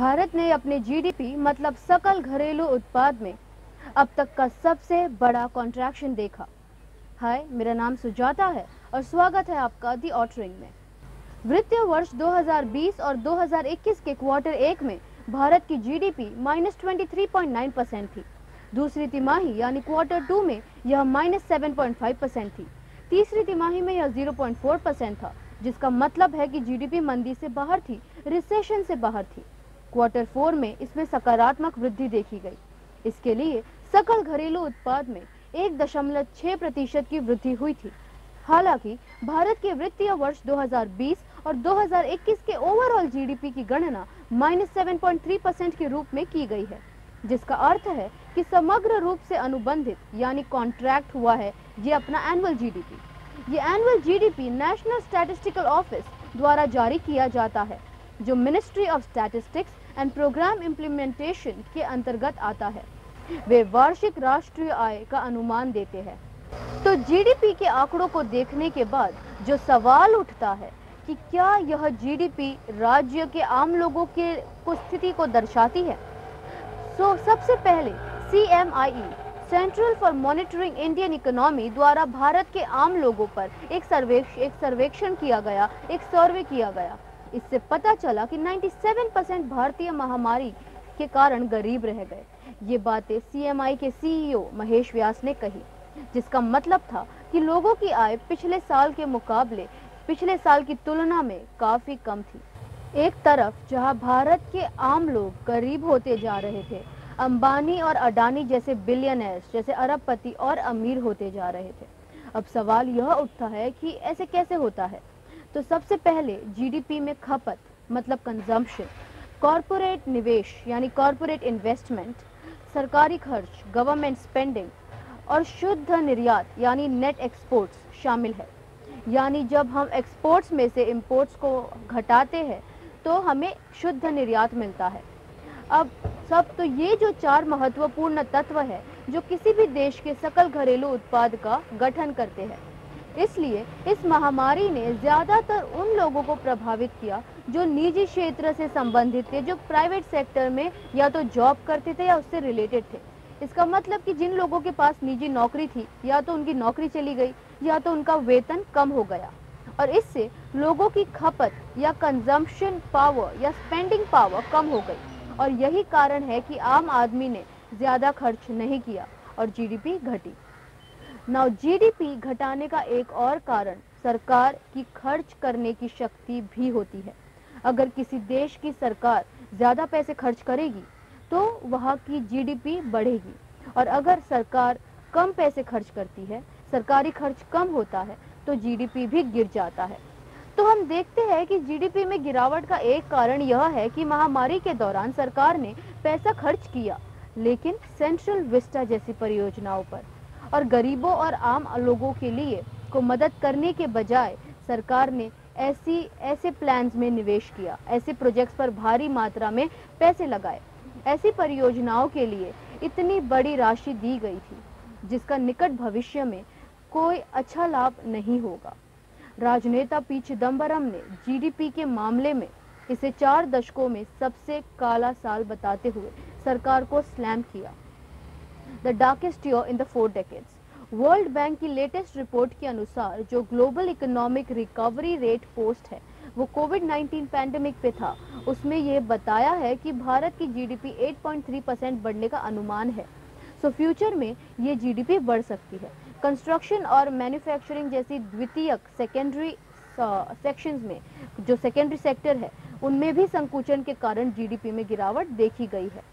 भारत ने अपने जीडीपी मतलब सकल घरेलू उत्पाद में अब तक का सबसे बड़ा कॉन्ट्रैक्शन देखा। हाय, मेरा नाम सुजाता है और स्वागत है आपका दी ऑटरिंग में। वित्तीय वर्ष 2020 और 2021 के क्वार्टर एक में भारत की जीडीपी -23.9% थी। दूसरी तिमाही यानी क्वार्टर टू में यह -7.5% थी। तीसरी तिमाही में यह 0.4% था, जिसका मतलब है कि जीडीपी मंदी से बाहर थी, रिसेशन से बाहर थी। क्वार्टर फोर में इसमें सकारात्मक वृद्धि देखी गई। इसके लिए सकल घरेलू उत्पाद में 1.6% की वृद्धि हुई थी। हालांकि भारत के वित्तीय वर्ष 2020 और 2021 के ओवरऑल जीडीपी की गणना -7.3% के रूप में की गई है, जिसका अर्थ है कि समग्र रूप से अनुबंधित यानी कॉन्ट्रैक्ट हुआ है ये अपना एनुअल जीडीपी। ये annual GDP National Statistical Office द्वारा जारी किया जाता है, जो Ministry of Statistics and Programme Implementation के अंतर्गत आता है। वे वार्षिक राष्ट्रीय आय का अनुमान देते हैं। तो जीडीपी के आंकड़ों को देखने के बाद जो सवाल उठता है कि क्या यह जीडीपी राज्य के आम लोगों के स्थिति को दर्शाती है। सबसे पहले CMIE central for monitoring Indian economy द्वारा भारत के आम लोगों पर एक सर्वेक्षण किया गया, एक सर्वे किया गया। इससे पता चला कि 97% भारतीय महामारी के कारण गरीब रह गए। ये बातें CMI के CEO महेश व्यास ने कही, जिसका मतलब था कि लोगों की आय पिछले साल के मुकाबले पिछले साल की तुलना में काफी कम थी। एक तरफ जहां भारत के आम लोग गरीब होते जा रहे थे, अंबानी और अडानी जैसे बिलियनर्स जैसे अरबपति और अमीर होते जा रहे थे। अब सवाल यह उठता है कि ऐसे कैसे होता है। तो सबसे पहले जीडीपी में खपत मतलब कंजम्पशन, कॉरपोरेट निवेश यानी कॉरपोरेट इन्वेस्टमेंट, सरकारी खर्च गवर्नमेंट स्पेंडिंग और शुद्ध निर्यात यानी नेट एक्सपोर्ट्स शामिल है। यानी जब हम एक्सपोर्ट्स में से इंपोर्ट्स को घटाते हैं तो हमें शुद्ध निर्यात मिलता है। अब तो ये जो चार महत्वपूर्ण तत्व है जो किसी भी देश के सकल घरेलू उत्पाद का गठन करते हैं। इसलिए इस महामारी ने ज्यादातर उन लोगों को प्रभावित किया जो निजी क्षेत्र से संबंधित थे, जो प्राइवेट सेक्टर में या तो जॉब करते थे या उससे रिलेटेड थे। इसका मतलब कि जिन लोगों के पास निजी नौकरी थी, या तो उनकी नौकरी चली गई या तो उनका वेतन कम हो गया, और इससे लोगों की खपत या कंजम्पशन पावर या स्पेंडिंग पावर कम हो गई। और यही कारण है कि आम आदमी ने ज्यादा खर्च नहीं किया और जीडीपी घटी। नाउ जीडीपी घटाने का एक और कारण सरकार की खर्च करने की शक्ति भी होती है। अगर किसी देश की सरकार ज्यादा पैसे खर्च करेगी तो वहाँ की जीडीपी बढ़ेगी, और अगर सरकार कम पैसे खर्च करती है, सरकारी खर्च कम होता है, तो जीडीपी भी गिर जाता है। तो हम देखते हैं कि जीडीपी में गिरावट का एक कारण यह है कि महामारी के दौरान सरकार ने पैसा खर्च किया, लेकिन सेंट्रल विस्टा जैसी परियोजनाओं पर और गरीबों और आम लोगों के लिए को मदद करने के बजाय सरकार ने ऐसे प्लान्स में निवेश किया, ऐसे प्रोजेक्ट्स पर भारी मात्रा में पैसे लगाए। ऐसी परियोजनाओं के लिए इतनी बड़ी राशि दी गई थी जिसका निकट भविष्य में कोई अच्छा लाभ नहीं होगा। राजनेता पी चिदम्बरम ने जीडीपी के मामले में इसे 4 दशकों में सबसे काला साल बताते हुए सरकार को स्लैम किया। The darkest year in the 4 decades. World bank की लेटेस्ट रिपोर्ट के अनुसार जो global economic recovery rate post है वो कोविड-19 पैंडेमिक पे था। उसमें ये बताया है कि भारत की जीडीपी 8.3% बढ़ने का अनुमान है। फ्यूचर में ये जीडीपी बढ़ सकती है। कंस्ट्रक्शन और मैन्युफैक्चरिंग जैसी द्वितीयक सेकेंडरी सेक्शंस में जो सेकेंडरी सेक्टर है उनमें भी संकुचन के कारण जीडीपी में गिरावट देखी गई है।